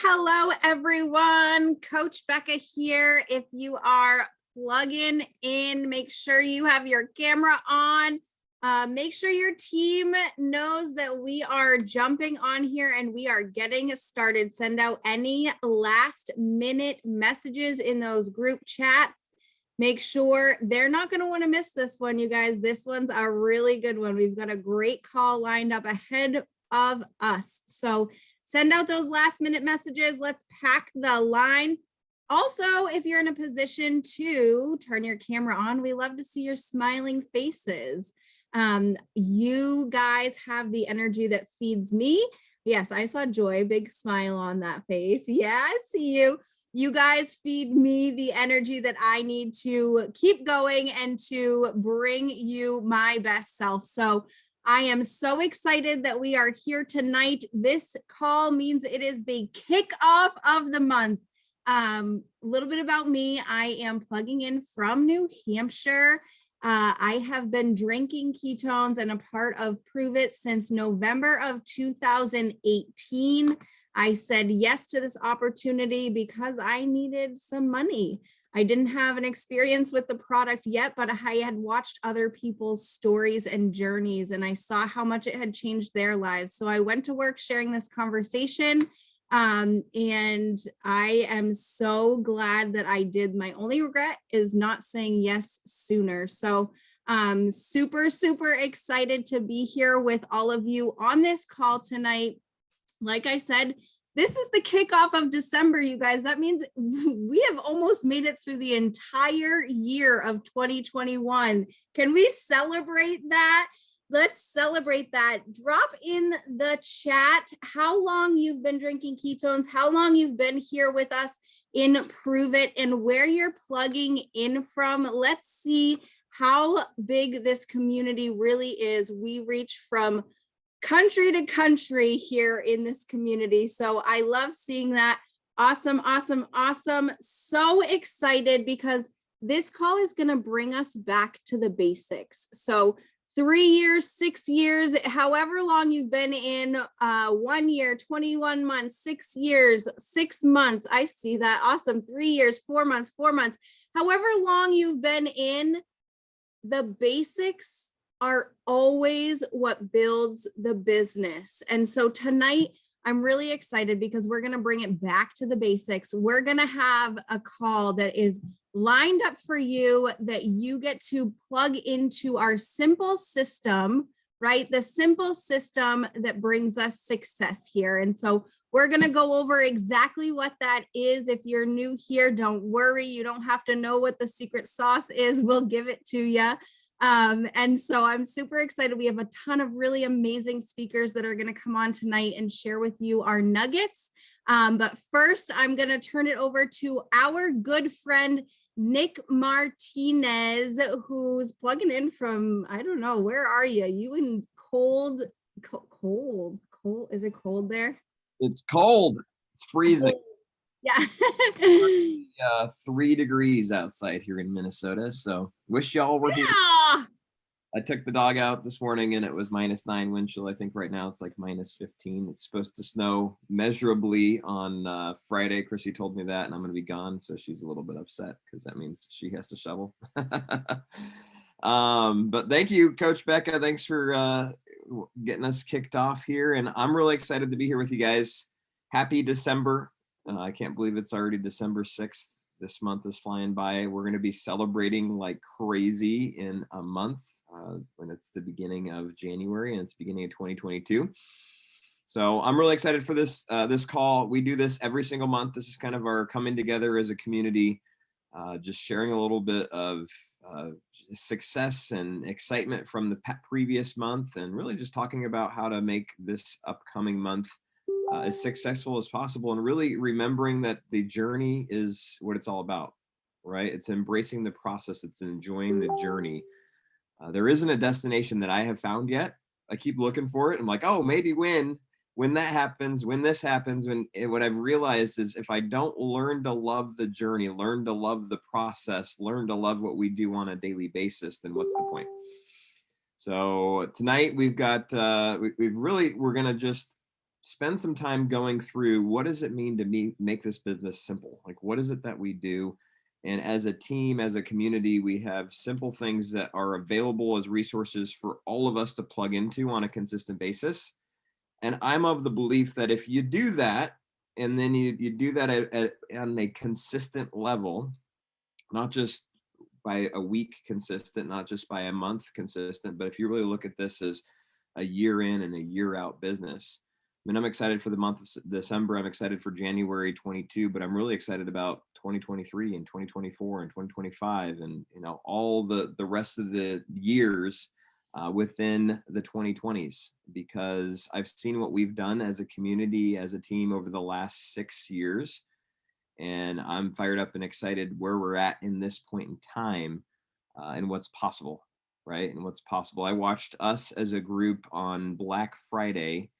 Hello, everyone. Coach Becca here. If you are plugging in, make sure you have your camera on. Make sure your team knows that we are jumping on here and we are getting started. Send out any last minute messages in those group chats. Make sure they're not going to want to miss this one, you guys. This one's a really good one. We've got a great call lined up ahead of us. So send out those last minute messages. Let's pack the line. Also, if you're in a position to turn your camera on, we love to see your smiling faces. You guys have the energy that feeds me. Yes, I saw Joy, big smile on that face. Yeah, I see you. You guys feed me the energy that I need to keep going and to bring you my best self. So I am so excited that we are here tonight. This call means it is the kickoff of the month. A little bit about me. I am plugging in from New Hampshire. I have been drinking ketones and a part of Prove It since November of 2018. I said yes to this opportunity because I needed some money. I didn't have an experience with the product yet, but I had watched other people's stories and journeys, and I saw how much it had changed their lives. So I went to work sharing this conversation, and I am so glad that I did. My only regret is not saying yes sooner. So super, super excited to be here with all of you on this call tonight. Like I said, this is the kickoff of December, you guys. That means we have almost made it through the entire year of 2021. Can we celebrate that? Let's celebrate that. Drop in the chat how long you've been drinking ketones, how long you've been here with us in Prove It, and where you're plugging in from. Let's see how big this community really is. We reach from country to country here in this community. So I love seeing that. Awesome, awesome, awesome. So excited because this call is going to bring us back to the basics. So 3 years, 6 years, however long you've been in, 1 year, 21 months, 6 years, 6 months. I see that. Awesome. 3 years, 4 months, 4 months, however long you've been in, the basics are always what builds the business. And so tonight, I'm really excited because we're going to bring it back to the basics. We're going to have a call that is lined up for you that you get to plug into our simple system, right? The simple system that brings us success here. And so we're going to go over exactly what that is. If you're new here, don't worry. You don't have to know what the secret sauce is. We'll give it to you. And so I'm super excited. We have a ton of really amazing speakers that are going to come on tonight and share with you our nuggets. But first, I'm going to turn it over to our good friend, Nick Martinez, who's plugging in from, I don't know, where are you? You in cold, is it cold there? It's cold. It's freezing. Yeah. 3 degrees outside here in Minnesota. So wish y'all were here. I took the dog out this morning and it was -9 wind chill. I think right now it's like -15. It's supposed to snow measurably on Friday. Chrissy told me that, and I'm going to be gone. So she's a little bit upset because that means she has to shovel. But thank you, Coach Becca. Thanks for getting us kicked off here. And I'm really excited to be here with you guys. Happy December. I can't believe it's already December 6th. This month is flying by. We're going to be celebrating like crazy in a month when it's the beginning of January and it's beginning of 2022. So I'm really excited for this call. We do this every single month. This is kind of our coming together as a community, just sharing a little bit of success and excitement from the previous month, and really just talking about how to make this upcoming month as successful as possible, and really remembering that the journey is what it's all about, right? It's embracing the process. It's enjoying the journey. There isn't a destination that I have found yet. I keep looking for it. I'm like, oh, maybe when that happens, when this happens, what I've realized is if I don't learn to love the journey, learn to love the process, learn to love what we do on a daily basis, then what's the point? So tonight we've got, we're going to just spend some time going through what does it mean to make this business simple? Like, what is it that we do? And as a team, as a community, we have simple things that are available as resources for all of us to plug into on a consistent basis. And I'm of the belief that if you do that, and then you do that on a consistent level, not just by a week consistent, not just by a month consistent, but if you really look at this as a year in and a year out business. I mean, I'm excited for the month of December. I'm excited for January 22, but I'm really excited about 2023 and 2024 and 2025 and, all the rest of the years within the 2020s, because I've seen what we've done as a community, as a team over the last 6 years. And I'm fired up and excited where we're at in this point in time and what's possible, right? And what's possible. I watched us as a group on Black Friday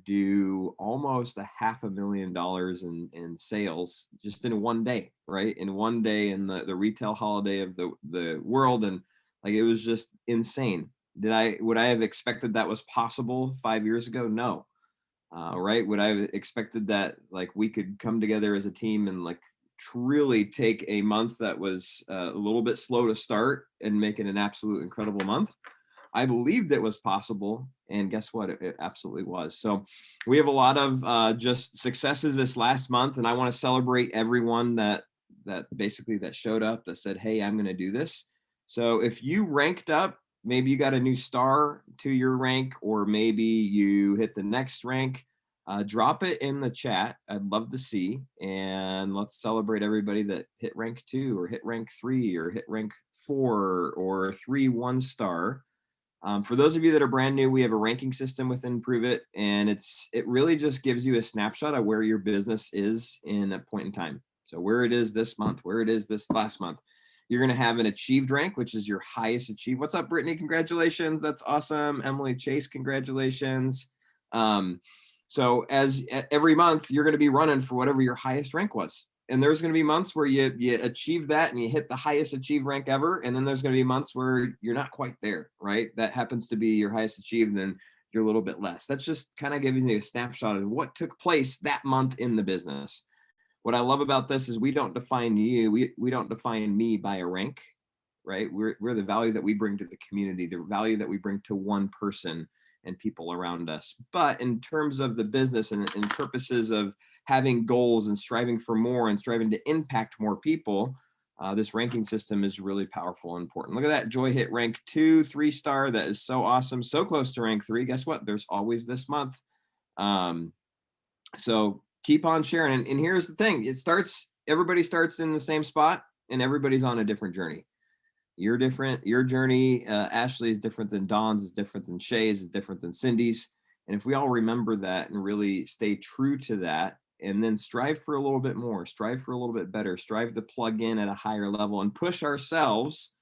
do almost $500,000 in sales just in one day, right? In one day in the retail holiday of the world. And like, it was just insane. Would I have expected that was possible 5 years ago? No. Right? Would I have expected that like we could come together as a team and like truly take a month that was a little bit slow to start and make it an absolute incredible month? I believed it was possible, and guess what? It absolutely was. So we have a lot of just successes this last month, and I want to celebrate everyone that basically that showed up, that said, "Hey, I'm going to do this." So if you ranked up, maybe you got a new star to your rank, or maybe you hit the next rank, drop it in the chat. I'd love to see, and let's celebrate everybody that hit rank 2 or hit rank 3 or hit rank 4 or 3 1-star. For those of you that are brand new, we have a ranking system within Prove It, and it really just gives you a snapshot of where your business is in a point in time. So where it is this month, where it is this last month. You're going to have an achieved rank, which is your highest achieved. What's up, Brittany? Congratulations. That's awesome. Emily Chase, congratulations. So as every month, you're going to be running for whatever your highest rank was. And there's going to be months where you achieve that and you hit the highest achieved rank ever. And then there's going to be months where you're not quite there, right? That happens to be your highest achieved, and then you're a little bit less. That's just kind of giving you a snapshot of what took place that month in the business. What I love about this is we don't define you. We don't define me by a rank, right? We're the value that we bring to the community, the value that we bring to one person and people around us. But in terms of the business and purposes of having goals and striving for more and striving to impact more people, this ranking system is really powerful and important. Look at that. Joy hit rank 2, 3-star. That is so awesome. So close to rank 3. Guess what? There's always this month. So keep on sharing. And here's the thing. Everybody starts in the same spot, and everybody's on a different journey. You're different. Your journey, Ashley, is different than Dawn's, is different than Shay's, is different than Cindy's. And if we all remember that and really stay true to that, and then strive for a little bit more, strive for a little bit better, strive to plug in at a higher level and push ourselves,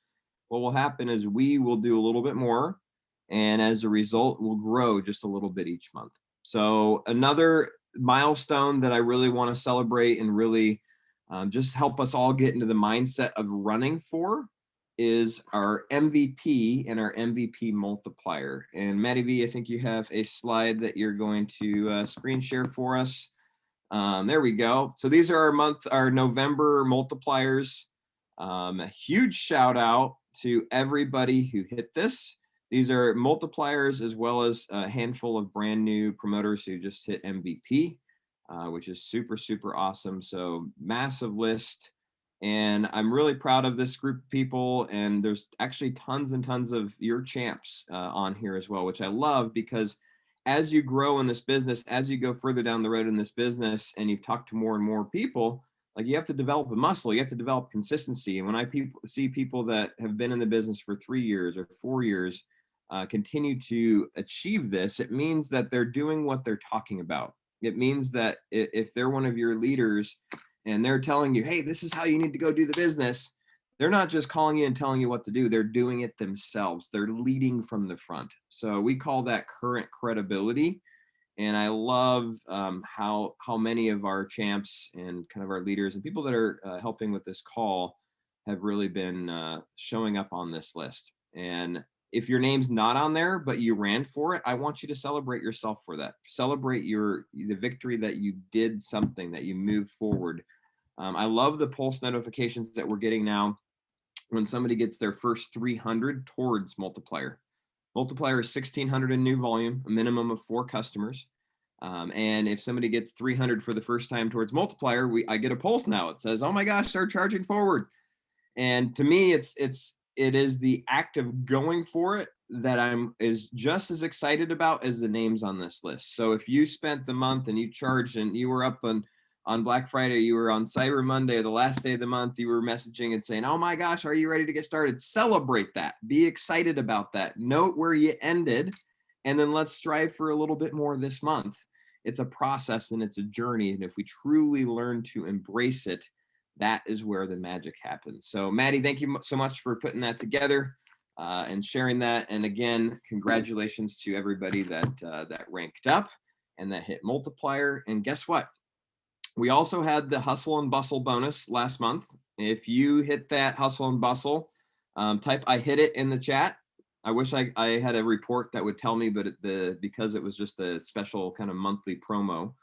what will happen is we will do a little bit more. And as a result, we'll grow just a little bit each month. So another milestone that I really want to celebrate and really just help us all get into the mindset of running for is our MVP and our MVP multiplier. And Maddie V, I think you have a slide that you're going to screen share for us. There we go. So these are our November multipliers. A huge shout out to everybody who hit this. These are multipliers as well as a handful of brand new promoters who just hit MVP, which is super, super awesome. So massive list. And I'm really proud of this group of people. And there's actually tons and tons of your champs on here as well, which I love, because as you grow in this business, as you go further down the road in this business and you've talked to more and more people, like, you have to develop a muscle, you have to develop consistency. And when I see people that have been in the business for 3 years or 4 years continue to achieve this, it means that they're doing what they're talking about. It means that if they're one of your leaders and they're telling you, hey, this is how you need to go do the business, they're not just calling you and telling you what to do. They're doing it themselves. They're leading from the front. So we call that current credibility. And I love how many of our champs and kind of our leaders and people that are helping with this call have really been showing up on this list. And if your name's not on there, but you ran for it, I want you to celebrate yourself for that. Celebrate the victory that you did something, that you moved forward. I love the pulse notifications that we're getting now when somebody gets their first 300 towards multiplier. Multiplier is 1,600 in new volume, a minimum of 4 customers. And if somebody gets 300 for the first time towards multiplier, I get a pulse now. It says, oh my gosh, start charging forward. And to me, it is the act of going for it that is just as excited about as the names on this list. So if you spent the month and you charged and you were up on Black Friday, you were on Cyber Monday, the last day of the month, you were messaging and saying, oh my gosh, are you ready to get started? Celebrate that. Be excited about that. Note where you ended, and then let's strive for a little bit more this month. It's a process and it's a journey. And if we truly learn to embrace it, that is where the magic happens. So Maddie, thank you so much for putting that together and sharing that. And again, congratulations to everybody that ranked up and that hit multiplier. And guess what? We also had the Hustle and Bustle bonus last month. If you hit that Hustle and Bustle, type I hit it in the chat. I wish I had a report that would tell me, but because it was just a special kind of monthly promo.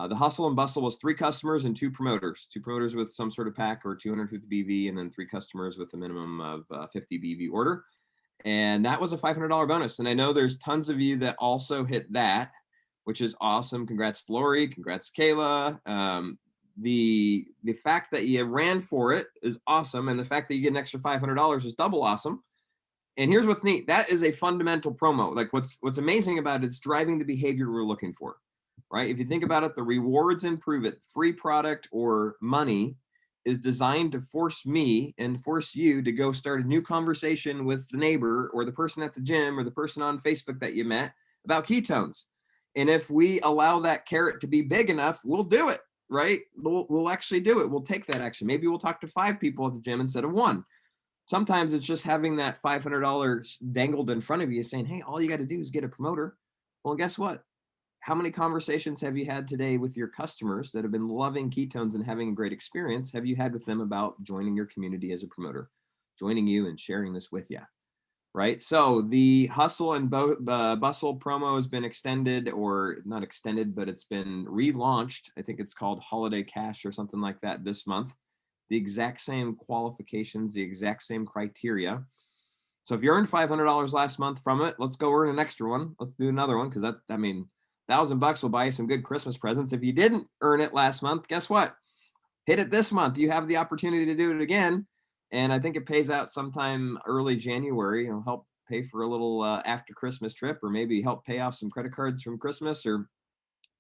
The Hustle and Bustle was 3 customers and 2 promoters. 2 promoters with some sort of pack or 250 BV, and then 3 customers with a minimum of 50 BV order. And that was a $500 bonus. And I know there's tons of you that also hit that, which is awesome. Congrats, Lori. Congrats, Kayla. The fact that you ran for it is awesome. And the fact that you get an extra $500 is double awesome. And here's what's neat. That is a fundamental promo. Like what's amazing about it, it's driving the behavior we're looking for, right? If you think about it, the rewards and prove it, free product or money is designed to force me and force you to go start a new conversation with the neighbor or the person at the gym or the person on Facebook that you met about ketones. And if we allow that carrot to be big enough, we'll do it, right? We'll actually do it. We'll take that action. Maybe we'll talk to 5 people at the gym instead of 1. Sometimes it's just having that $500 dangled in front of you saying, hey, all you got to do is get a promoter. Well, guess what? How many conversations have you had today with your customers that have been loving ketones and having a great experience? Have you had with them about joining your community as a promoter, joining you and sharing this with you, right? So the Hustle and Bustle promo has been extended, or not extended, but it's been relaunched. I think it's called Holiday Cash or something like that this month. The exact same qualifications, the exact same criteria. So if you earned $500 last month from it, let's go earn an extra one. Let's do another one, because $1,000 will buy you some good Christmas presents. If you didn't earn it last month, guess what? Hit it this month. You have the opportunity to do it again. And I think it pays out sometime early January. It'll help pay for a little after Christmas trip, or maybe help pay off some credit cards from Christmas, or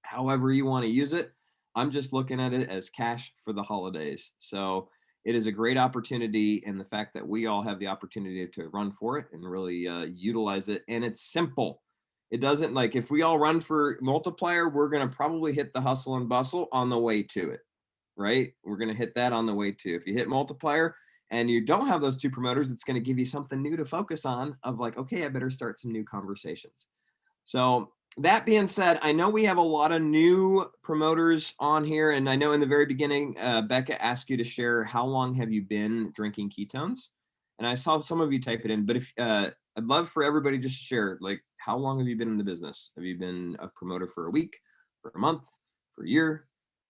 however you want to use it. I'm just looking at it as cash for the holidays. So it is a great opportunity. And the fact that we all have the opportunity to run for it and really utilize it. And it's simple. It doesn't, like, if we all run for multiplier, we're going to probably hit the Hustle and Bustle on the way to it, right? We're going to hit that on the way to. If you hit multiplier and you don't have those 2 promoters, it's going to give you something new to focus on, of like, okay, I better start some new conversations. So that being said, I know we have a lot of new promoters on here. And I know in the very beginning, Becca asked you to share, how long have you been drinking ketones? And I saw some of you type it in, but if I'd love for everybody just to share, like, how long have you been in the business? Have you been a promoter for a week, for a month, for a year?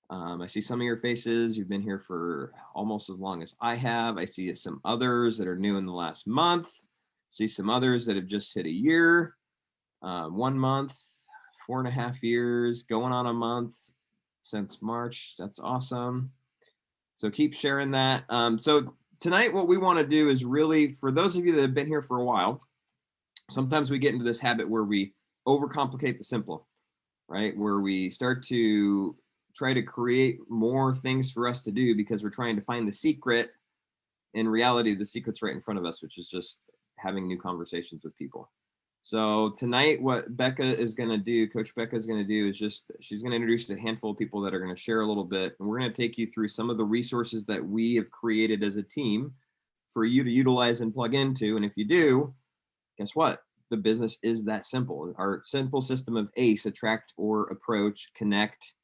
I see some of your faces. You've been here for almost as long as I have. I see some others that are new in the last month. See some others that have just hit a year, 1 month, 4.5 years, going on a month since March. That's awesome. So keep sharing that. So tonight, what we want to do is really, for those of you that have been here for a while, sometimes we get into this habit where we overcomplicate the simple, right? Where we start to try to create more things for us to do because we're trying to find the secret. In reality, the secret's right in front of us, which is just having new conversations with people. So tonight, what Becca is going to do, Coach Becca is going to do, is she's going to introduce a handful of people that are going to share a little bit. And we're going to take you through some of the resources that we have created as a team for you to utilize and plug into. And if you do, guess what? The business is that simple. Our simple system of ACE, attract or approach, connect,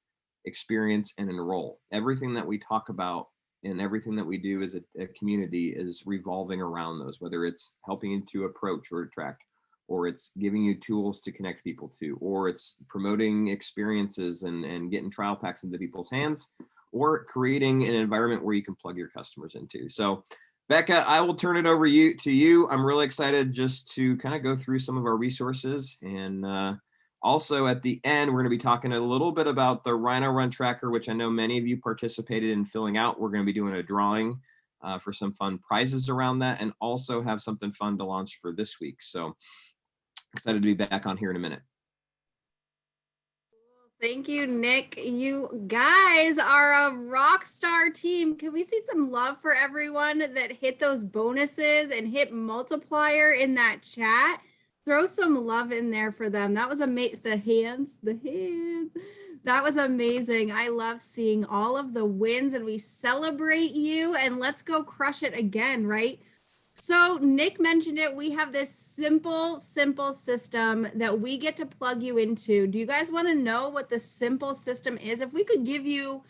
experience, and enroll. Everything that we talk about and everything that we do as a community is revolving around those, whether it's helping you to approach or attract, or it's giving you tools to connect people to, or it's promoting experiences and getting trial packs into people's hands, or creating an environment where you can plug your customers into. So Becca, I will turn it over to you. I'm really excited just to kind of go through some of our resources. And also at the end, we're going to be talking a little bit about the Rhino Run Tracker, which I know many of you participated in filling out. We're going to be doing a drawing for some fun prizes around that, and also have something fun to launch for this week. So excited to be back on here in a minute. Thank you, Nick. You guys are a rock star team. Can we see some love for everyone that hit those bonuses and hit multiplier in that chat? Throw some love in there for them. That was amazing. The hands. That was amazing. I love seeing all of the wins, and we celebrate you, and let's go crush it again, right? So Nick mentioned it. We have this simple system that we get to plug you into. Do you guys want to know what the simple system is? If we could give you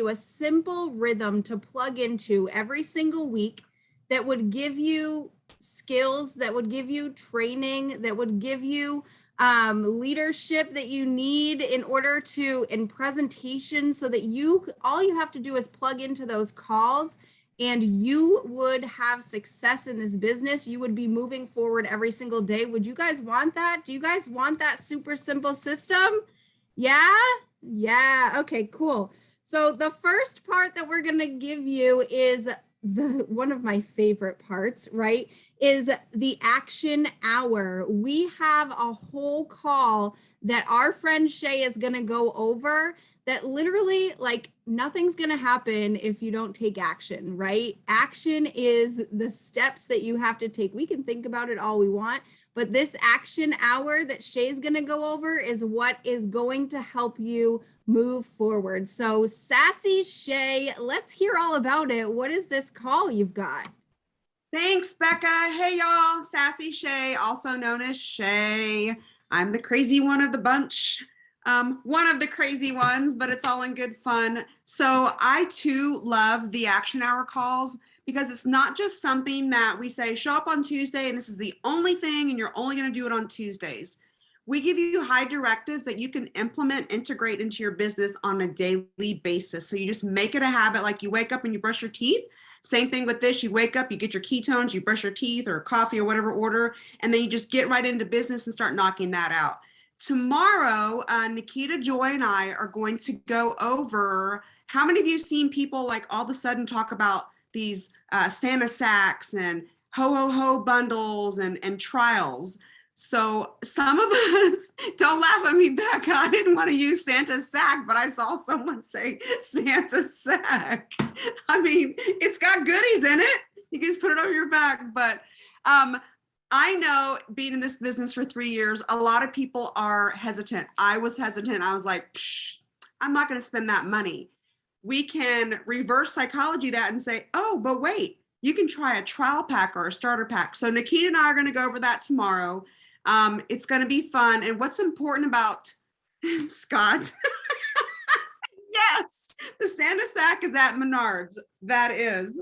a simple rhythm to plug into every single week that would give you skills, that would give you training, that would give you leadership that you need in presentation, so that all you have to do is plug into those calls, and you would have success in this business. You would be moving forward every single day. Would you guys want that? Do you guys want that super simple system? Yeah? Yeah. Okay, cool. So the first part that we're going to give you is one of my favorite parts, right? Is the action hour. We have a whole call that our friend Shay is going to go over that literally, like, nothing's going to happen if you don't take action, right? Action is the steps that you have to take. We can think about it all we want, but this action hour that Shay's going to go over is what is going to help you move forward. So Sassy Shay, let's hear all about it. What is this call you've got? Thanks, Becca. Hey, y'all. Sassy Shay, also known as Shay. I'm the crazy one of the bunch. One of the crazy ones, but it's all in good fun. So I too love the action hour calls, because it's not just something that we say, show up on Tuesday and this is the only thing and you're only going to do it on Tuesdays. We give you high directives that you can implement, integrate into your business on a daily basis. So you just make it a habit, like you wake up and you brush your teeth. Same thing with this. You wake up, you get your ketones, you brush your teeth or coffee or whatever order, and then you just get right into business and start knocking that out. Tomorrow, Nikita, Joy, and I are going to go over, how many of you seen people like all of a sudden talk about these Santa sacks and ho bundles and trials? So some of us, don't laugh at me, Becca, I didn't want to use Santa sack, but I saw someone say Santa sack. I mean, it's got goodies in it. You can just put it over your back, but I know, being in this business for 3 years, a lot of people are hesitant. I was hesitant. I was like, I'm not going to spend that money. We can reverse psychology that and say, oh, but wait, you can try a trial pack or a starter pack. So Nikita and I are going to go over that tomorrow. It's going to be fun. And what's important about Scott? Yes, the Santa sack is at Menards. That is.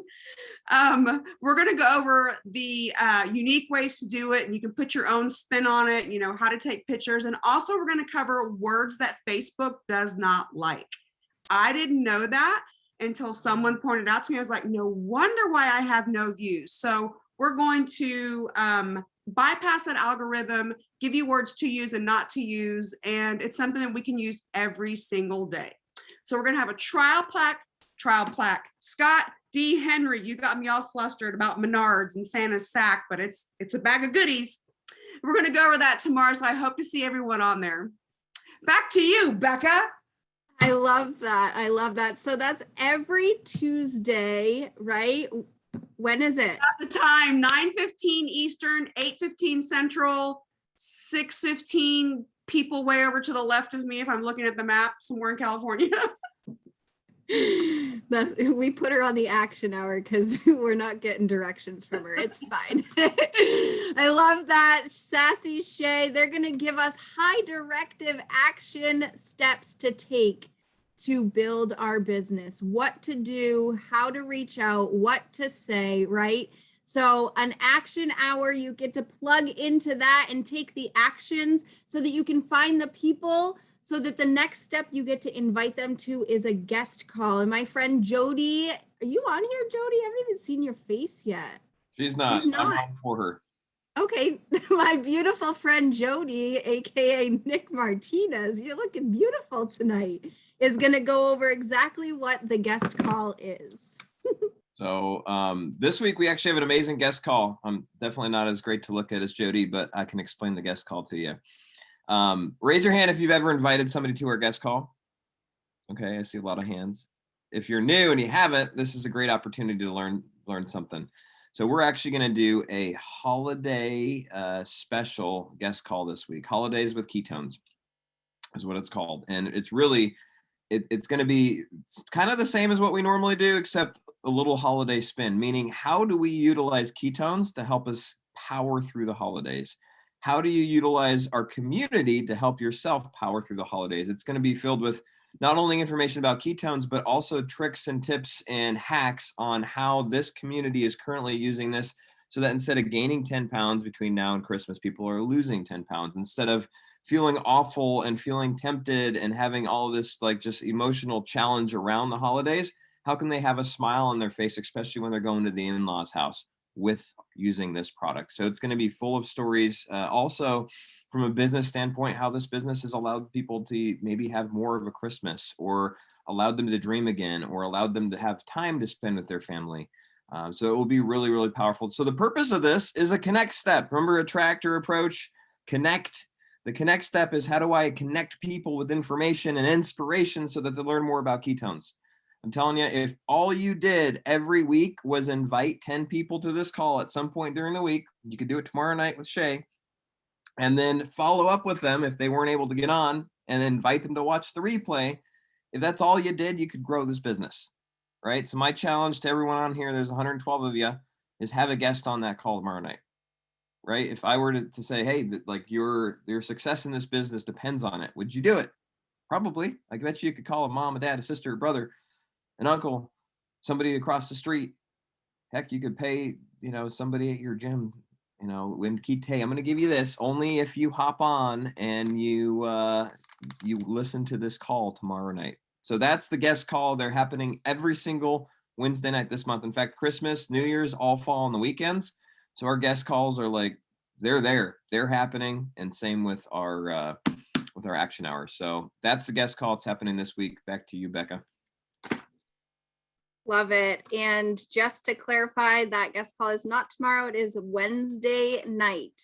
We're going to go over the unique ways to do it, and you can put your own spin on it, you know, how to take pictures. And also we're going to cover words that Facebook does not like. I didn't know that until someone pointed out to me. I was like, no wonder why I have no views. So we're going to bypass that algorithm, give you words to use and not to use. And it's something that we can use every single day. So we're going to have a trial plaque. Scott D. Henry, you got me all flustered about Menards and Santa's sack, but it's a bag of goodies. We're going to go over that tomorrow, so I hope to see everyone on there. Back to you, Becca. I love that. I love that. So that's every Tuesday, right? When is it? At the time, 9:15 Eastern, 8:15 Central, 6:15 people way over to the left of me if I'm looking at the map somewhere in California. We put her on the action hour because we're not getting directions from her. It's fine. I love that. Sassy Shay, they're going to give us high directive action steps to take to build our business, what to do, how to reach out, what to say, right? So an action hour, you get to plug into that and take the actions so that you can find the people, so that the next step you get to invite them to is a guest call. And my friend Jody, are you on here, Jody? I haven't even seen your face yet. She's not. She's not. I'm on for her. Okay, my beautiful friend Jody, aka Nick Martinez, you're looking beautiful tonight, is going to go over exactly what the guest call is. So this week we actually have an amazing guest call. I'm definitely not as great to look at as Jody, but I can explain the guest call to you. Raise your hand if you've ever invited somebody to our guest call. Okay, I see a lot of hands. If you're new and you haven't, this is a great opportunity to learn something. So we're actually going to do a holiday special guest call this week. Holidays with Ketones is what it's called. And it's really, it's going to be kind of the same as what we normally do, except a little holiday spin, meaning how do we utilize ketones to help us power through the holidays? How do you utilize our community to help yourself power through the holidays? It's going to be filled with not only information about ketones, but also tricks and tips and hacks on how this community is currently using this, so that instead of gaining 10 pounds between now and Christmas, people are losing 10 pounds. Instead of feeling awful and feeling tempted and having all of this like just emotional challenge around the holidays, how can they have a smile on their face, especially when they're going to the in-laws house with using this product? So it's going to be full of stories. Also, from a business standpoint, how this business has allowed people to maybe have more of a Christmas, or allowed them to dream again, or allowed them to have time to spend with their family. So it will be really, really powerful. So the purpose of this is a connect step. Remember, attract or approach, connect. The connect step is, how do I connect people with information and inspiration so that they learn more about ketones? I'm telling you, if all you did every week was invite 10 people to this call at some point during the week, you could do it tomorrow night with Shay, and then follow up with them if they weren't able to get on, and then invite them to watch the replay. If that's all you did, you could grow this business, right? So my challenge to everyone on here, there's 112 of you, is have a guest on that call tomorrow night, right? If I were to say, hey, like your success in this business depends on it, would you do it? Probably. I bet you could call a mom, a dad, a sister, a brother, an uncle, somebody across the street. Heck, you could pay, somebody at your gym, when hey, I'm going to give you this only if you hop on and you listen to this call tomorrow night. So that's the guest call. They're happening every single Wednesday night this month. In fact, Christmas, New Year's all fall on the weekends. So our guest calls are like, they're happening. And same with our action hours. So that's the guest call. It's happening this week. Back to you, Becca. Love it. And just to clarify, that guest call is not tomorrow. It is Wednesday night.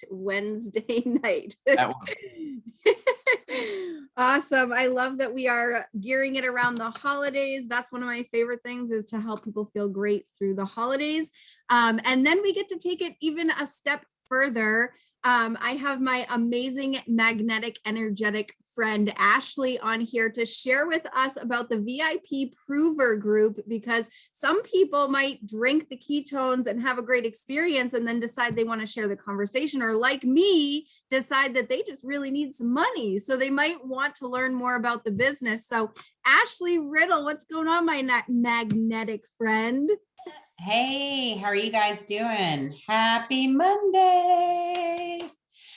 Awesome. I love that we are gearing it around the holidays. That's one of my favorite things, is to help people feel great through the holidays. And then we get to take it even a step further. I have my amazing magnetic, energetic friend Ashley on here to share with us about the VIP Prover Group, because some people might drink the ketones and have a great experience and then decide they want to share the conversation, or like me, decide that they just really need some money. So they might want to learn more about the business. So Ashley Riddle, what's going on, my magnetic friend? Hey, how are you guys doing? Happy Monday.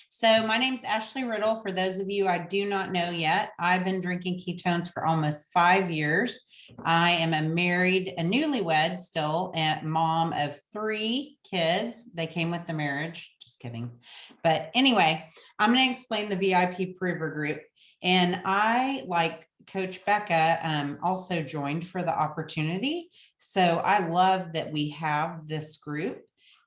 So my name's Ashley Riddle. For those of you I do not know yet, I've been drinking ketones for almost 5 years. I am a newlywed still, and mom of 3 kids. They came with the marriage, just kidding. But anyway, I'm going to explain the VIP Prover Group. And I, like Coach Becca, also joined for the opportunity. So I love that we have this group.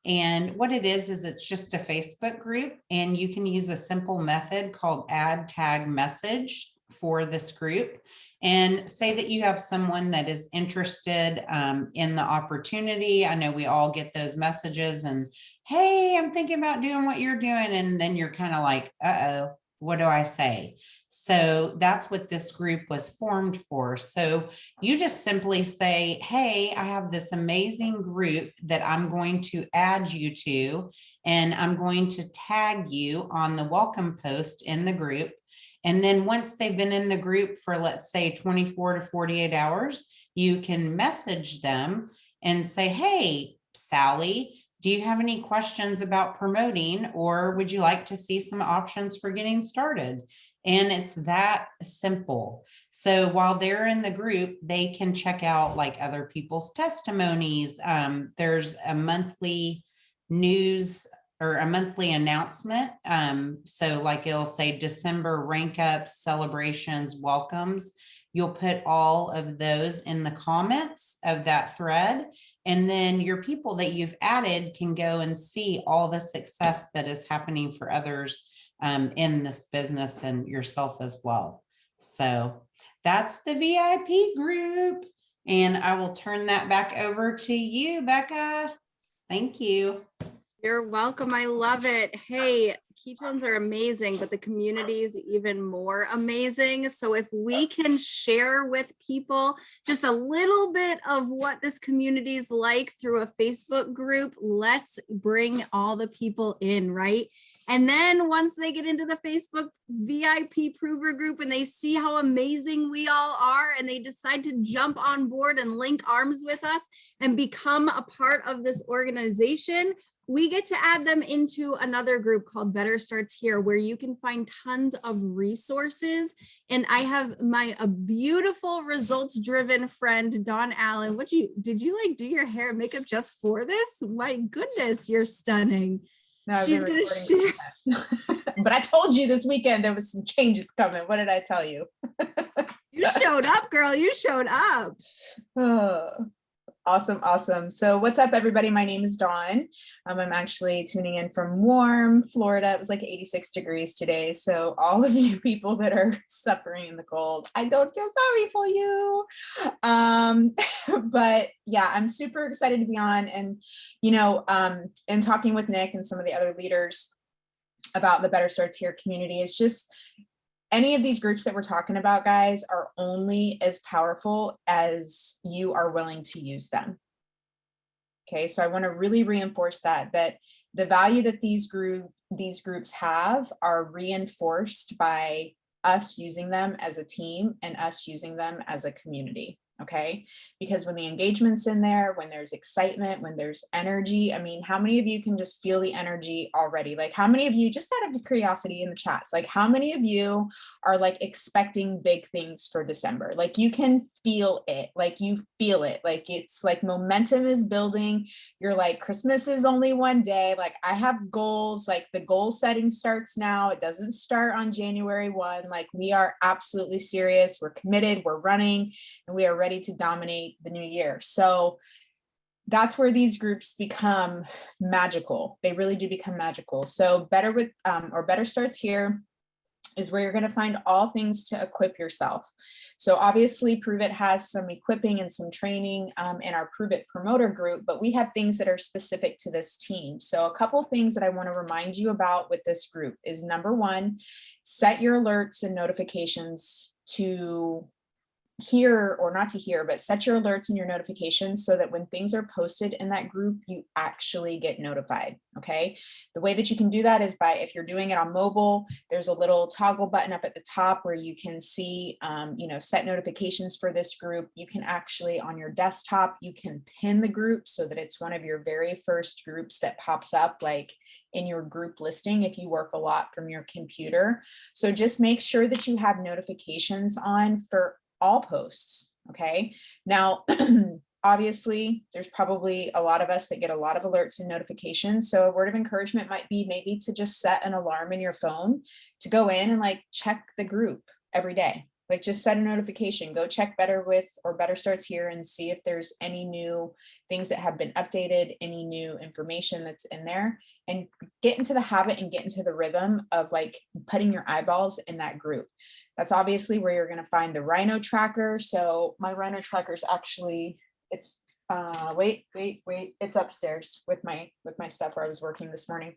And what it is it's just a Facebook group, and you can use a simple method called add tag message for this group, and say that you have someone that is interested in the opportunity. I know we all get those messages and, hey, I'm thinking about doing what you're doing. And then you're kind of like, uh-oh, what do I say? So that's what this group was formed for. So you just simply say, hey, I have this amazing group that I'm going to add you to, and I'm going to tag you on the welcome post in the group. And then once they've been in the group for, let's say, 24 to 48 hours, you can message them and say, hey, Sally, do you have any questions about promoting, or would you like to see some options for getting started? And it's that simple. So while they're in the group, they can check out like other people's testimonies. There's a monthly news or a monthly announcement. So like it'll say December rank ups, celebrations, welcomes. You'll put all of those in the comments of that thread. And then your people that you've added can go and see all the success that is happening for others in this business and yourself as well. So that's the VIP group. And I will turn that back over to you, Becca. Thank you. You're welcome. I love it. Hey, ketones are amazing, but the community is even more amazing. So if we can share with people just a little bit of what this community is like through a Facebook group, let's bring all the people in, right? And then once they get into the Facebook VIP prover group and they see how amazing we all are, and they decide to jump on board and link arms with us and become a part of this organization, we get to add them into another group called Better Starts Here, where you can find tons of resources. And I have a beautiful results-driven friend, Dawn Allen. Did you like do your hair and makeup just for this? My goodness, you're stunning. No, She's going to share. But I told you this weekend there was some changes coming. What did I tell you? You showed up, girl. You showed up. Oh, awesome. So what's up, everybody? My name is Dawn. I'm actually tuning in from warm Florida. It was like 86 degrees today. So all of you people that are suffering in the cold, I don't feel sorry for you. But yeah, I'm super excited to be on. And, and talking with Nick and some of the other leaders about the Better Starts Here community, it's just, any of these groups that we're talking about, guys, are only as powerful as you are willing to use them. Okay, so I want to really reinforce that the value that these groups have are reinforced by us using them as a team and us using them as a community. Okay, because when the engagement's in there, when there's excitement, when there's energy, I mean, how many of you can just feel the energy already? Like, how many of you, just out of curiosity in the chats, like how many of you are like expecting big things for December? Like you can feel it, like you feel it, like it's like momentum is building. You're like, Christmas is only one day. Like I have goals, like the goal setting starts now. It doesn't start on January 1. Like we are absolutely serious. We're committed, we're running, and we are ready to dominate the new year. So that's where these groups become magical. They really do become magical. So Better Starts Here is where you're going to find all things to equip yourself. So obviously Prove It has some equipping and some training in our Prove It promoter group, but we have things that are specific to this team. So a couple things that I want to remind you about with this group is, number one, set your alerts and notifications to hear, or not to hear, but set your alerts and your notifications so that when things are posted in that group, you actually get notified. Okay. The way that you can do that is by, if you're doing it on mobile, there's a little toggle button up at the top where you can see, set notifications for this group. You can actually, on your desktop, you can pin the group so that it's one of your very first groups that pops up, like in your group listing, if you work a lot from your computer. So just make sure that you have notifications on for all posts. Okay. Now, obviously, there's probably a lot of us that get a lot of alerts and notifications. So a word of encouragement might be maybe to just set an alarm in your phone to go in and like check the group every day. Like just set a notification, go check Better Starts Here and see if there's any new things that have been updated, any new information that's in there, and get into the habit and get into the rhythm of like putting your eyeballs in that group. That's obviously where you're going to find the Rhino tracker. So my Rhino tracker is actually, it's wait, it's upstairs with my stuff where I was working this morning.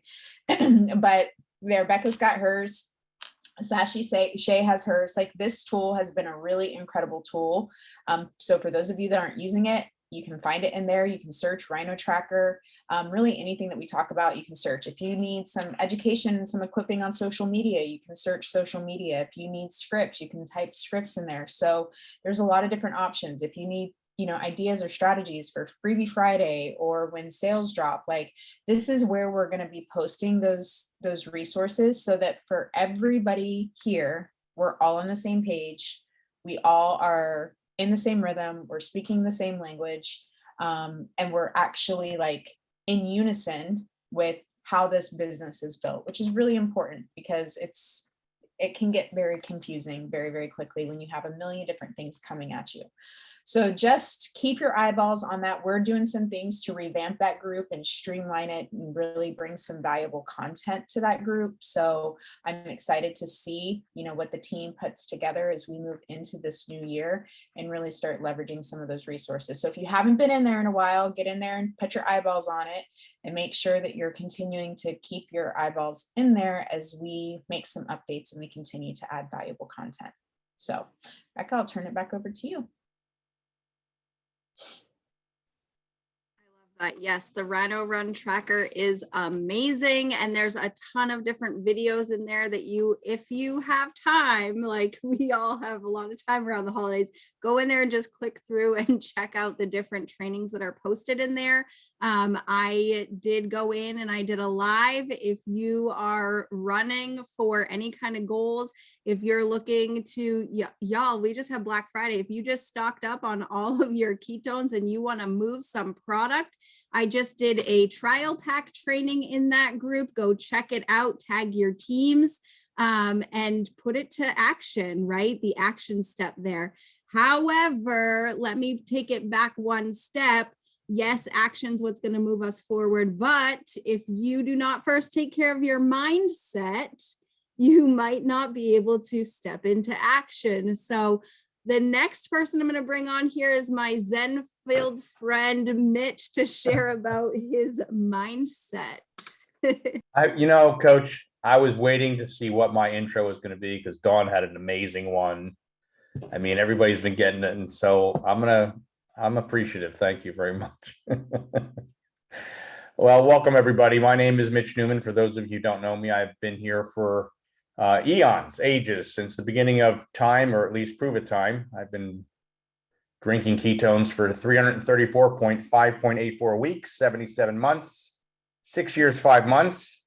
But there, Becca's got hers. Shay has hers. Like this tool has been a really incredible tool. So for those of you that aren't using it, you can find it in there. You can search Rhino Tracker. Really anything that we talk about, you can search. If you need some education, some equipping on social media, you can search social media. If you need scripts, you can type scripts in there. So there's a lot of different options. If you need, you know, ideas or strategies for Freebie Friday or when sales drop, like this is where we're going to be posting those resources so that for everybody here, we're all on the same page. We all are in the same rhythm, we're speaking the same language, and we're actually like in unison with how this business is built, which is really important because it can get very confusing very, very quickly when you have a million different things coming at you. So just keep your eyeballs on that. We're doing some things to revamp that group and streamline it and really bring some valuable content to that group. So I'm excited to see, you know, what the team puts together as we move into this new year and really start leveraging some of those resources. So if you haven't been in there in a while, get in there and put your eyeballs on it and make sure that you're continuing to keep your eyeballs in there as we make some updates and we continue to add valuable content. So Becca, I'll turn it back over to you. Yes, the Rhino Run Tracker is amazing. And there's a ton of different videos in there that if you have time, like we all have a lot of time around the holidays, go in there and just click through and check out the different trainings that are posted in there. I did go in and I did a live. If you are running for any kind of goals, if you're looking to, y'all, we just have Black Friday. If you just stocked up on all of your ketones and you want to move some product, I just did a trial pack training in that group. Go check it out, tag your teams, and put it to action, right? The action step there. However, let me take it back one step. Yes, action's what's going to move us forward. But if you do not first take care of your mindset, you might not be able to step into action. So the next person I'm going to bring on here is my Zen-filled friend, Mitch, to share about his mindset. Coach, I was waiting to see what my intro was going to be because Dawn had an amazing one. I mean, everybody's been getting it. And so I'm appreciative. Thank you very much. Well, welcome everybody. My name is Mitch Newman. For those of you who don't know me, I've been here for eons, ages, since the beginning of time, or at least prove it time. I've been drinking ketones for 334.5.84 weeks, 77 months, 6 years, 5 months,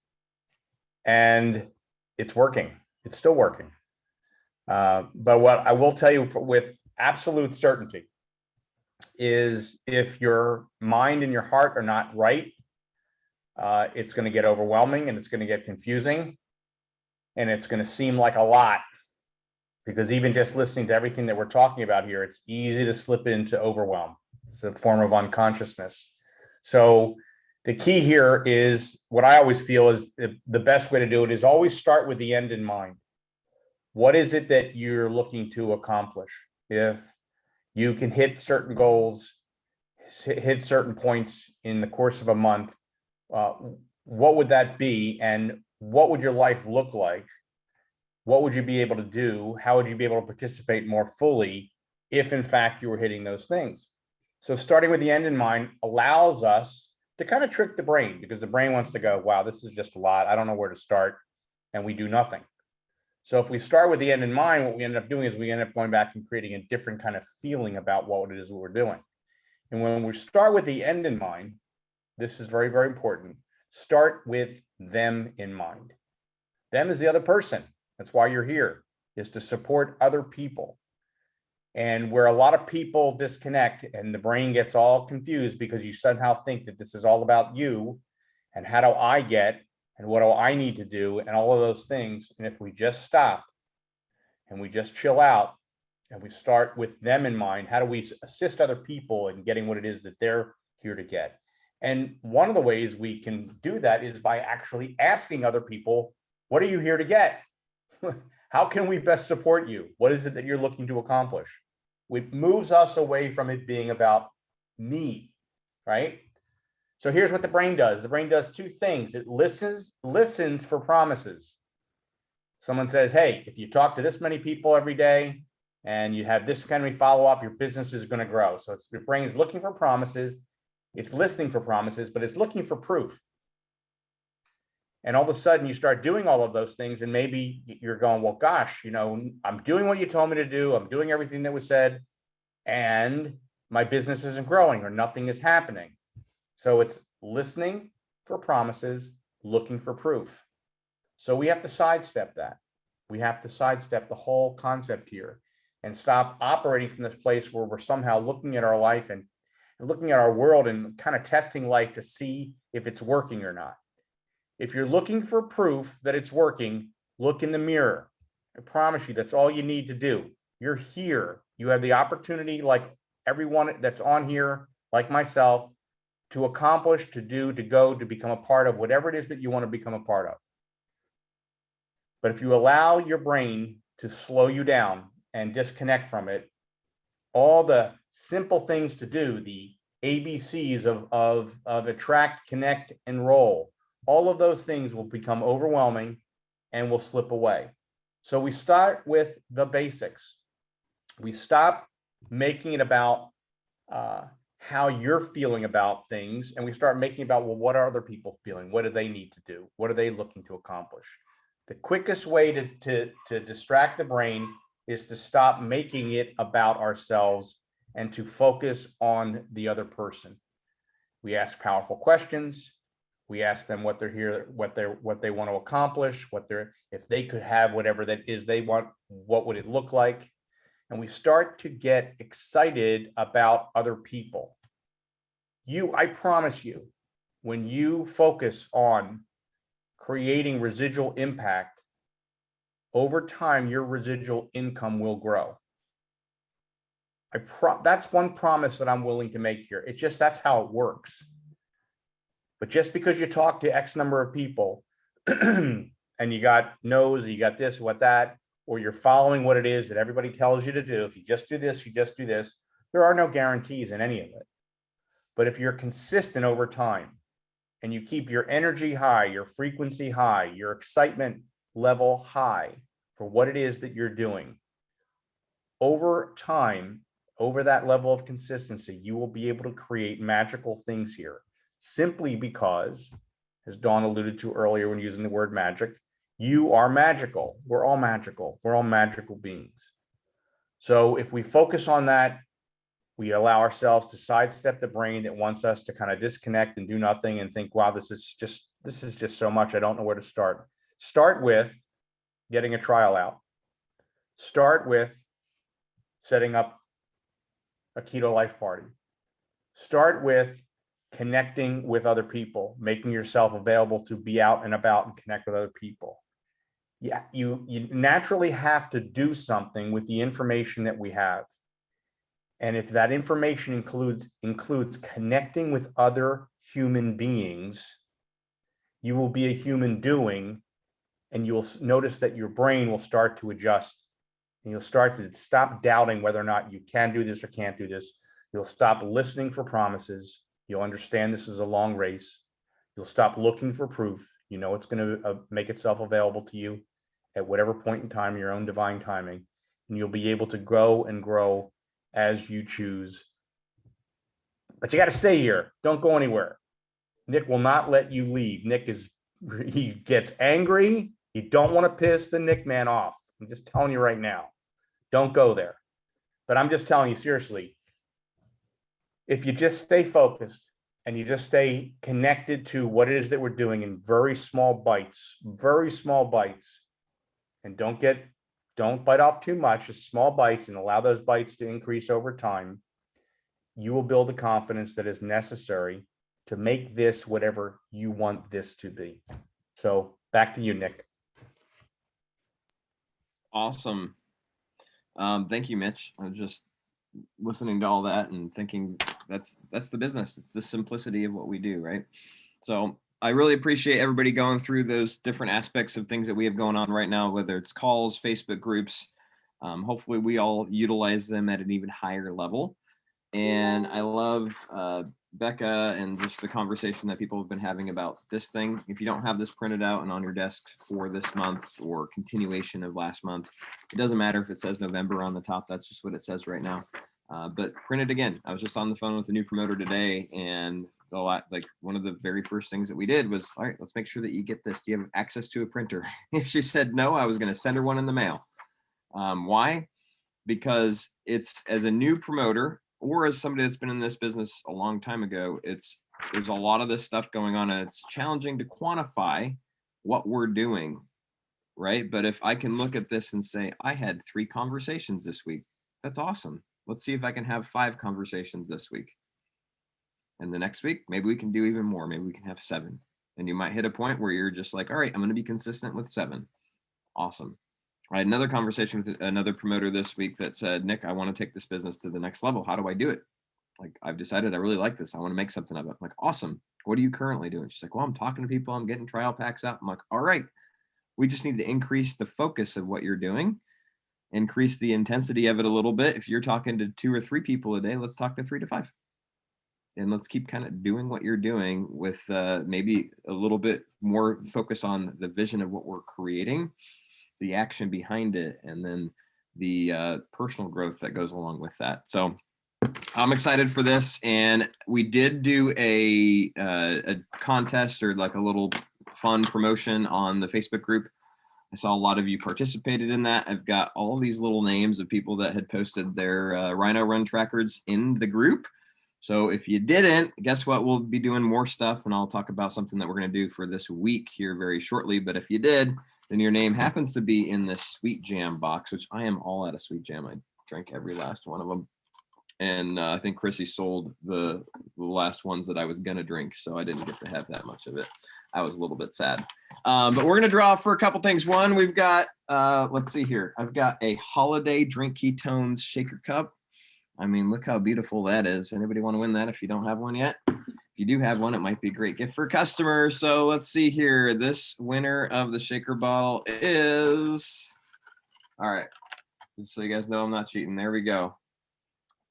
and it's working. It's still working. But what I will tell you with absolute certainty is if your mind and your heart are not right, it's going to get overwhelming and it's going to get confusing. And it's going to seem like a lot because even just listening to everything that we're talking about here, it's easy to slip into overwhelm. It's a form of unconsciousness. So the key here is what I always feel is the best way to do it is always start with the end in mind. What is it that you're looking to accomplish? If you can hit certain goals, hit certain points in the course of a month, what would that be? And what would your life look like? What would you be able to do? How would you be able to participate more fully if in fact you were hitting those things? So starting with the end in mind allows us to kind of trick the brain because the brain wants to go, wow, this is just a lot. I don't know where to start. And we do nothing. So if we start with the end in mind, what we end up doing is we end up going back and creating a different kind of feeling about what it is we're doing. And when we start with the end in mind, this is very, very important. Start with them in mind. Them is the other person. That's why you're here, is to support other people. And where a lot of people disconnect and the brain gets all confused because you somehow think that this is all about you and how do I get and what do I need to do and all of those things. And if we just stop and we just chill out and we start with them in mind, how do we assist other people in getting what it is that they're here to get? And one of the ways we can do that is by actually asking other people, what are you here to get? How can we best support you? What is it that you're looking to accomplish? It moves us away from it being about me, right? So here's what the brain does. The brain does two things. It listens for promises. Someone says, hey, if you talk to this many people every day, and you have this kind of follow up, your business is going to grow. So your brain is looking for promises, it's listening for promises, but it's looking for proof. And all of a sudden you start doing all of those things, and maybe you're going, well, gosh, I'm doing what you told me to do. I'm doing everything that was said, and my business isn't growing or nothing is happening. So it's listening for promises, looking for proof. So we have to sidestep that. We have to sidestep the whole concept here and stop operating from this place where we're somehow looking at our life and looking at our world and kind of testing life to see if it's working or not. If you're looking for proof that it's working, look in the mirror. I promise you, that's all you need to do. You're here. You have the opportunity, like everyone that's on here, like myself, to accomplish, to do, to go, to become a part of whatever it is that you want to become a part of. But if you allow your brain to slow you down and disconnect from it, all the simple things to do, the ABCs of attract, connect, and roll, all of those things will become overwhelming and will slip away. So we start with the basics. We stop making it about how you're feeling about things, and we start making about, well, what are other people feeling? What do they need to do? What are they looking to accomplish? The quickest way to distract the brain is to stop making it about ourselves and to focus on the other person. We ask powerful questions. We ask them what they're here, what they want to accomplish, if they could have whatever that is they want, what would it look like? And we start to get excited about other people. I promise you, when you focus on creating residual impact, over time, your residual income will grow. That's one promise that I'm willing to make here. That's how it works. But just because you talk to X number of people and you got no's, you got this, what that, or you're following what it is that everybody tells you to do, if you just do this, you just do this, there are no guarantees in any of it. But if you're consistent over time and you keep your energy high, your frequency high, your excitement level high for what it is that you're doing, over time, over that level of consistency, you will be able to create magical things here. Simply because, as Dawn alluded to earlier when using the word magic, you are magical. We're all magical. We're all magical beings. So if we focus on that, we allow ourselves to sidestep the brain that wants us to kind of disconnect and do nothing and think, wow, this is just so much. I don't know where to start. Start with getting a trial out. Start with setting up a keto life party. Start with connecting with other people, making yourself available to be out and about and connect with other people. Yeah, you naturally have to do something with the information that we have. And if that information includes connecting with other human beings, you will be a human doing, and you will notice that your brain will start to adjust. And you'll start to stop doubting whether or not you can do this or can't do this. You'll stop listening for promises. You'll understand this is a long race. You'll stop looking for proof. You know it's going to make itself available to you at whatever point in time, your own divine timing. And you'll be able to grow and grow as you choose. But you got to stay here. Don't go anywhere. Nick will not let you leave. He gets angry. You don't want to piss the Nick man off. I'm just telling you right now. Don't go there. But I'm just telling you seriously, if you just stay focused and you just stay connected to what it is that we're doing in very small bites, and don't bite off too much, just small bites, and allow those bites to increase over time, you will build the confidence that is necessary to make this whatever you want this to be. So back to you, Nick. Awesome. Thank you, Mitch. I was just listening to all that and thinking that's the business. It's the simplicity of what we do, right? So I really appreciate everybody going through those different aspects of things that we have going on right now, whether it's calls, Facebook groups. Hopefully we all utilize them at an even higher level. And I love Becca and just the conversation that people have been having about this thing. If you don't have this printed out and on your desk for this month or continuation of last month, it doesn't matter if it says November on the top. That's just what it says right now. But print it again. I was just on the phone with a new promoter today, and like one of the very first things that we did was, all right, let's make sure that you get this. Do you have access to a printer? If she said no, I was going to send her one in the mail. Why? Because it's, as a new promoter or as somebody that's been in this business a long time ago, there's a lot of this stuff going on, and it's challenging to quantify what we're doing, right? But if I can look at this and say, I had 3 conversations this week, that's awesome. Let's see if I can have 5 conversations this week. And the next week, maybe we can do even more. Maybe we can have 7. And you might hit a point where you're just like, all right, I'm going to be consistent with 7. Awesome. I had another conversation with another promoter this week that said, Nick, I want to take this business to the next level. How do I do it? Like, I've decided I really like this. I want to make something of it. I'm like, awesome. What are you currently doing? She's like, well, I'm talking to people. I'm getting trial packs out. I'm like, all right, we just need to increase the focus of what you're doing, increase the intensity of it a little bit. If you're talking to 2 or 3 people a day, let's talk to 3 to 5. And let's keep kind of doing what you're doing with maybe a little bit more focus on the vision of what we're creating, the action behind it, and then the personal growth that goes along with that. So I'm excited for this. And we did do a contest, or like a little fun promotion on the Facebook group. I saw a lot of you participated in that. I've got all these little names of people that had posted their Rhino Run trackers in the group. So if you didn't, guess what? We'll be doing more stuff, and I'll talk about something that we're going to do for this week here very shortly. But if you did, then your name happens to be in this Sweet Jam box, which I am all out of Sweet Jam. I drank every last one of them. And I think Chrissy sold the last ones that I was going to drink, so I didn't get to have that much of it. I was a little bit sad. But we're going to draw for a couple things. One, we've got, let's see here. I've got a holiday drink ketones shaker cup. I mean, look how beautiful that is. Anybody want to win that if you don't have one yet? If you do have one, it might be a great gift for a customer. So let's see here. This winner of the shaker bottle is, all right, just so you guys know I'm not cheating. There we go.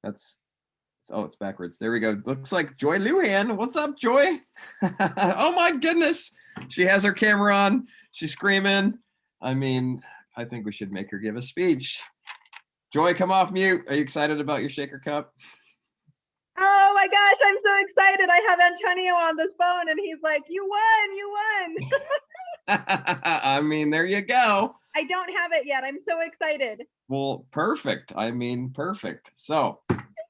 Oh, it's backwards. There we go. Looks like Joy Luhan. What's up, Joy? Oh my goodness. She has her camera on. She's screaming. I mean, I think we should make her give a speech. Joy, come off mute. Are you excited about your shaker cup? Oh my gosh, I'm so excited. I have Antonio on this phone and he's like, you won. I mean, there you go. I don't have it yet. I'm so excited. Well, perfect. I mean, perfect. So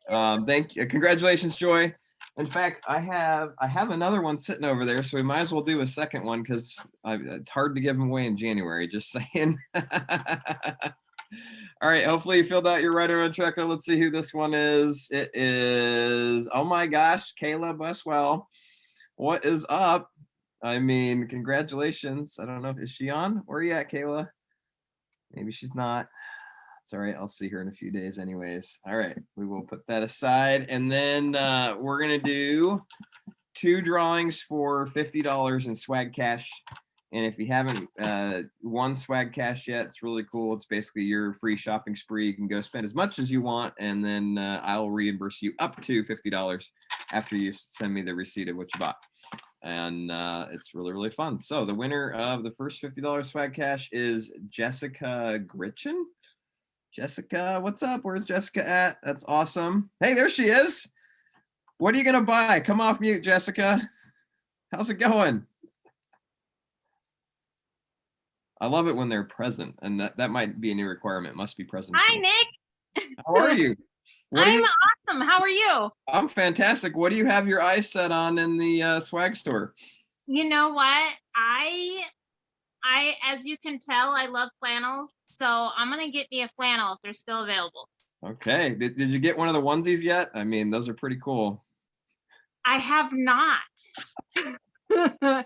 thank you. Congratulations, Joy. In fact, I have another one sitting over there, so we might as well do a second one because it's hard to give them away in January, just saying. All right, hopefully you filled out your Rhino Run tracker. Let's see who this one is. It is, oh my gosh, Kayla Buswell. What is up? I mean, congratulations. I don't know, is she on? Where are you at, Kayla? Maybe she's not. It's all right, I'll see her in a few days anyways. All right, we will put that aside. And then we're gonna do 2 drawings for $50 in swag cash. And if you haven't won swag cash yet, it's really cool. It's basically your free shopping spree. You can go spend as much as you want, and then I'll reimburse you up to $50 after you send me the receipt of what you bought. And it's really, really fun. So the winner of the first $50 swag cash is Jessica Gritchen. Jessica, what's up? Where's Jessica at? That's awesome. Hey, there she is. What are you gonna buy? Come off mute, Jessica. How's it going? I love it when they're present, and that might be a new requirement. Must be present. Hi, Nick. How are you? I'm awesome. How are you? I'm fantastic. What do you have your eyes set on in the swag store? You know what? I, as you can tell, I love flannels. So I'm going to get me a flannel if they're still available. Okay. Did you get one of the onesies yet? I mean, those are pretty cool. I have not. That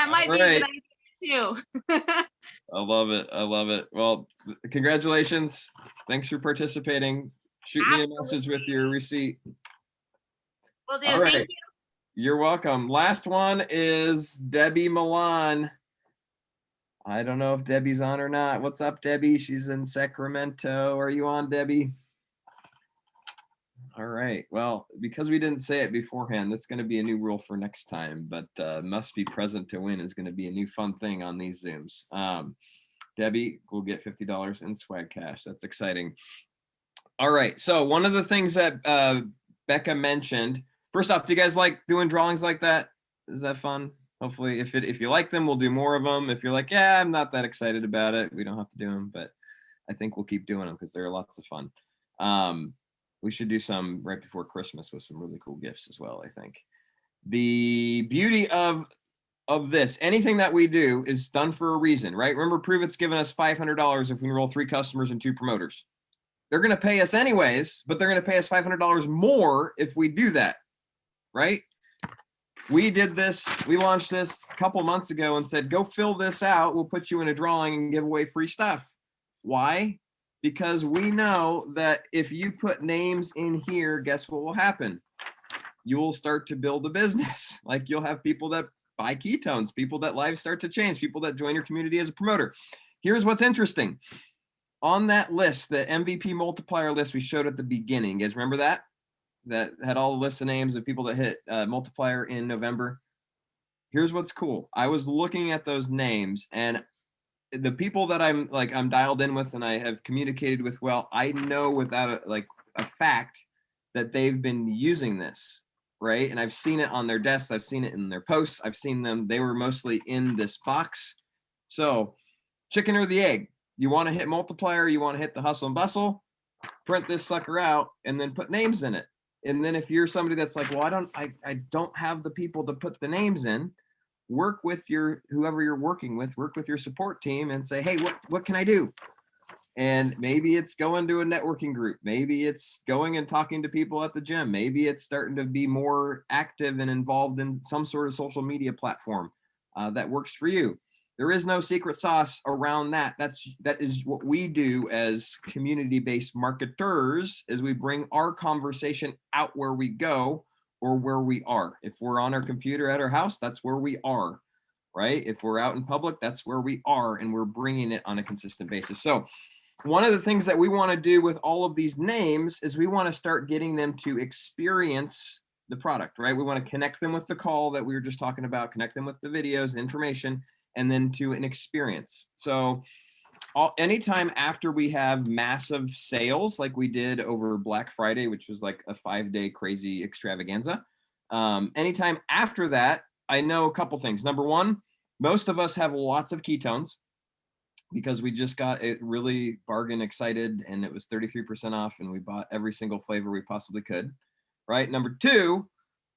might be a good idea too. I love it. I love it. Well, congratulations. Thanks for participating. Shoot me a message with your receipt. Will do. All right. Thank you. You're welcome. Last one is Debbie Milan. I don't know if Debbie's on or not. What's up, Debbie? She's in Sacramento. Are you on, Debbie? All right. Well, because we didn't say it beforehand, that's going to be a new rule for next time, but must be present to win is going to be a new fun thing on these Zooms. Debbie will get $50 in swag cash. That's exciting. All right. So one of the things that Becca mentioned, first off, do you guys like doing drawings like that? Is that fun? Hopefully, if you like them, we'll do more of them. If you're like, yeah, I'm not that excited about it, we don't have to do them, but I think we'll keep doing them because they're lots of fun. We should do some right before Christmas with some really cool gifts as well, I think. The beauty of this, anything that we do is done for a reason, right? Remember, Prove It's given us $500 if we enroll 3 customers and 2 promoters. They're going to pay us anyways, but they're going to pay us $500 more if we do that, right? We did this, we launched this a couple months ago and said, go fill this out. We'll put you in a drawing and give away free stuff. Why? Because we know that if you put names in here, guess what will happen? You will start to build a business. Like you'll have people that buy ketones, people that lives start to change, people that join your community as a promoter. Here's what's interesting. On that list, the MVP multiplier list we showed at the beginning, you guys remember that? That had all the list of names of people that hit multiplier in November. Here's what's cool. I was looking at those names and the people that I'm dialed in with and I have communicated with well, I know without a fact that they've been using this, right? And I've seen it on their desks. I've seen it in their posts. I've seen them. They were mostly in this box. So chicken or the egg, you want to hit multiplier, you want to hit the hustle and bustle, print this sucker out and then put names in it. And then if you're somebody that's like, well, I don't have the people to put the names in, work with whoever you're working with, work with your support team and say, hey, what can I do? And maybe it's going to a networking group. Maybe it's going and talking to people at the gym. Maybe it's starting to be more active and involved in some sort of social media platform that works for you. There is no secret sauce around that. That is what we do as community-based marketers, is we bring our conversation out where we go or where we are. If we're on our computer at our house, that's where we are, right? If we're out in public, that's where we are, and we're bringing it on a consistent basis. So one of the things that we want to do with all of these names is we want to start getting them to experience the product, right? We want to connect them with the call that we were just talking about, connect them with the videos, the information, and then to an experience. So anytime after we have massive sales, like we did over Black Friday, which was like a 5-day crazy extravaganza, anytime after that, I know a couple things. Number one, most of us have lots of ketones because we just got it really bargain excited and it was 33% off and we bought every single flavor we possibly could, right? Number two,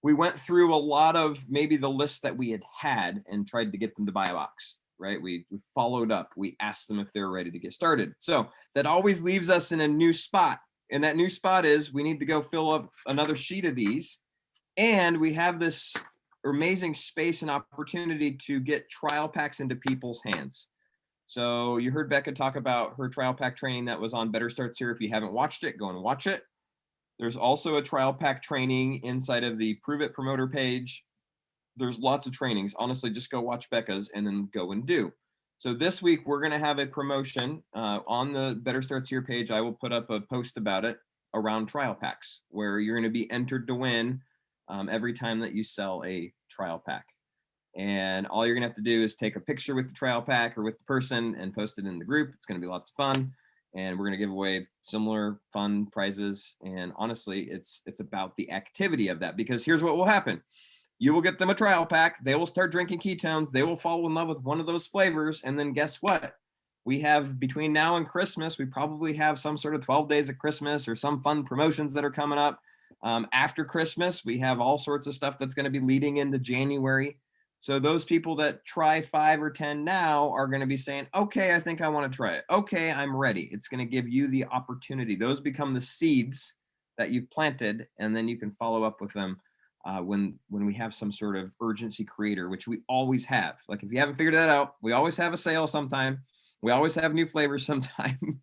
we went through a lot of maybe the list that we had and tried to get them to buy a box, right? We followed up. We asked them if they're ready to get started. So that always leaves us in a new spot. And that new spot is we need to go fill up another sheet of these. And we have this amazing space and opportunity to get trial packs into people's hands. So you heard Becca talk about her trial pack training that was on Better Starts Here. If you haven't watched it, go and watch it. There's also a trial pack training inside of the Prove It promoter page. There's lots of trainings. Honestly, just go watch Becca's and then go and do. So this week, we're going to have a promotion on the Better Starts Here page. I will put up a post about it around trial packs where you're going to be entered to win every time that you sell a trial pack. And all you're going to have to do is take a picture with the trial pack or with the person and post it in the group. It's going to be lots of fun. And we're going to give away similar fun prizes. And honestly, it's about the activity of that, because here's what will happen. You will get them a trial pack. They will start drinking ketones. They will fall in love with one of those flavors. And then guess what? We have between now and Christmas, we probably have some sort of 12 days of Christmas or some fun promotions that are coming up. After Christmas, we have all sorts of stuff that's going to be leading into January. So those people that try 5 or 10 now are going to be saying, okay, I think I want to try it. Okay, I'm ready. It's going to give you the opportunity. Those become the seeds that you've planted, and then you can follow up with them when we have some sort of urgency creator, which we always have. Like if you haven't figured that out, we always have a sale sometime. We always have new flavors sometime,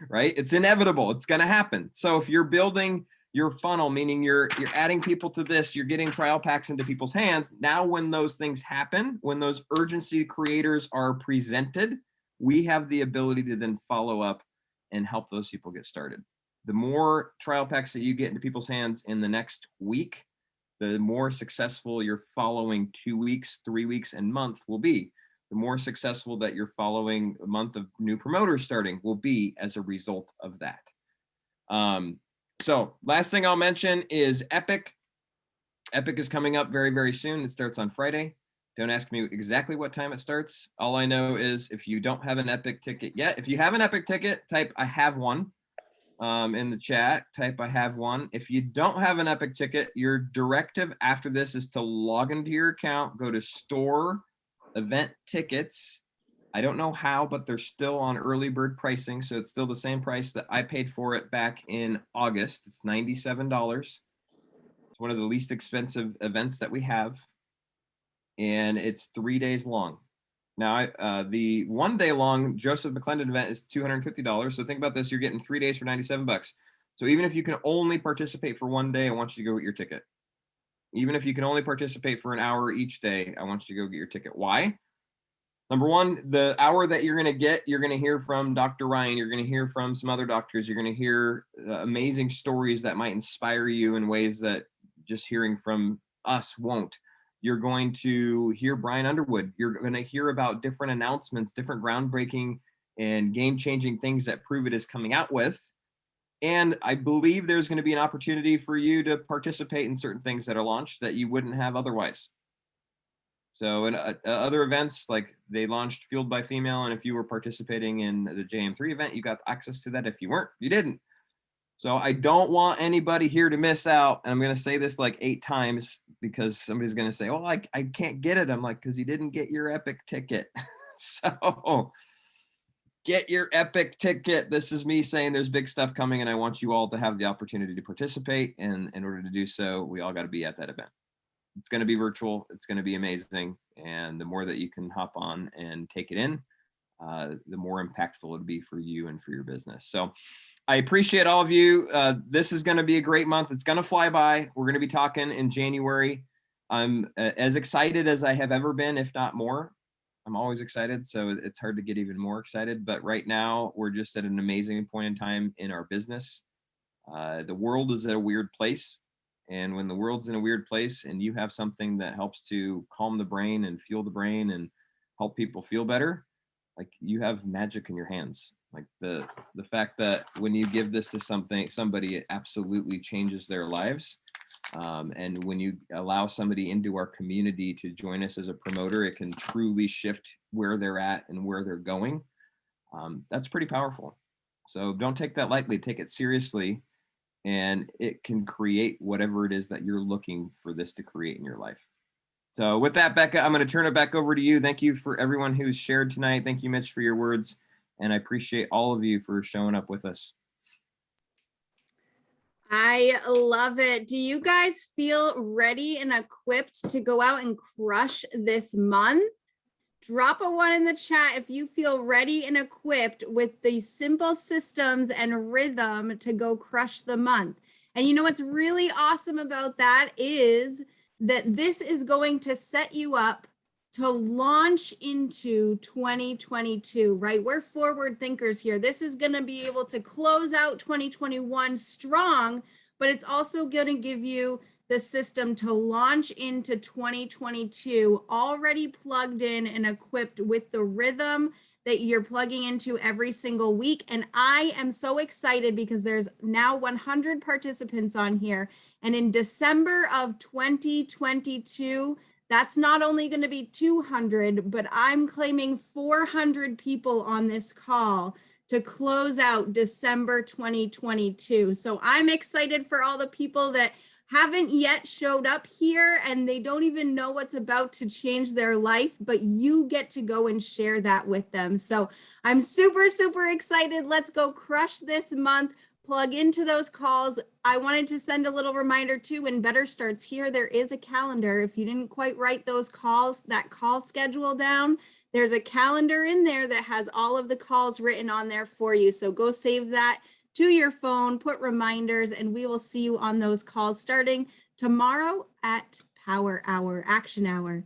right? It's inevitable. It's going to happen. So if you're building your funnel, meaning you're adding people to this, you're getting trial packs into people's hands. Now, when those things happen, when those urgency creators are presented, we have the ability to then follow up and help those people get started. the more trial packs that you get into people's hands in the next week, the more successful your following 2 weeks, 3 weeks, and month will be. The more successful that your following month of new promoters starting will be as a result of that. So last thing I'll mention is Epic. Epic is coming up very, very soon. It starts on Friday. Don't ask me exactly what time it starts. All I know is if you don't have an Epic ticket yet, if you have an Epic ticket, type I have one in the chat, type I have one. If you don't have an Epic ticket, your directive after this is to log into your account, go to store event tickets. I don't know how, but they're still on early bird pricing. So it's still the same price that I paid for it back in August. It's $97. It's one of the least expensive events that we have. And it's 3 days long. Now, the 1 day long Joseph McClendon event is $250. So think about this, you're getting 3 days for $97. So even if you can only participate for 1 day, I want you to go get your ticket. Even if you can only participate for an hour each day, I want you to go get your ticket. Why? Number one, the hour that you're going to get, you're going to hear from Dr. Ryan. You're going to hear from some other doctors. You're going to hear amazing stories that might inspire you in ways that just hearing from us won't. You're going to hear Brian Underwood. You're going to hear about different announcements, different groundbreaking and game-changing things that Prove It is coming out with. And I believe there's going to be an opportunity for you to participate in certain things that are launched that you wouldn't have otherwise. So in other events, like they launched Fueled by Female, and if you were participating in the JM3 event, you got access to that. If you weren't, you didn't. So I don't want anybody here to miss out. And I'm going to say this like 8 times because somebody's going to say, oh, I can't get it. I'm like, because you didn't get your Epic ticket. So get your Epic ticket. This is me saying there's big stuff coming, and I want you all to have the opportunity to participate. And in order to do so, we all got to be at that event. It's going to be virtual. It's going to be amazing. And the more that you can hop on and take it in, the more impactful it'll be for you and for your business. So I appreciate all of you. This is going to be a great month. It's going to fly by. We're going to be talking in January. I'm as excited as I have ever been, if not more. I'm always excited, so it's hard to get even more excited. But right now, we're just at an amazing point in time in our business. The world is at a weird place. And when the world's in a weird place and you have something that helps to calm the brain and fuel the brain and help people feel better, like you have magic in your hands. Like the fact that when you give this to somebody, it absolutely changes their lives. And when you allow somebody into our community to join us as a promoter, it can truly shift where they're at and where they're going. That's pretty powerful. So don't take that lightly, take it seriously. And it can create whatever it is that you're looking for this to create in your life. So with that, Becca, I'm going to turn it back over to you. Thank you for everyone who's shared tonight. Thank you, Mitch, for your words. And I appreciate all of you for showing up with us. I love it. Do you guys feel ready and equipped to go out and crush this month? Drop a 1 in the chat if you feel ready and equipped with the simple systems and rhythm to go crush the month. And you know what's really awesome about that is that this is going to set you up to launch into 2022, right? We're forward thinkers here. This is going to be able to close out 2021 strong, but it's also going to give you the system to launch into 2022 already plugged in and equipped with the rhythm that you're plugging into every single week. And I am so excited because there's now 100 participants on here. And in December of 2022, that's not only going to be 200, but I'm claiming 400 people on this call to close out December 2022. So I'm excited for all the people that haven't yet showed up here and they don't even know what's about to change their life, but you get to go and share that with them. So I'm super, super excited. Let's go crush this month, plug into those calls. I wanted to send a little reminder too, when Better starts here, there is a calendar. If you didn't quite write those calls, that call schedule down, there's a calendar in there that has all of the calls written on there for you. So go save that to your phone, put reminders, and we will see you on those calls starting tomorrow at Power Hour, Action Hour.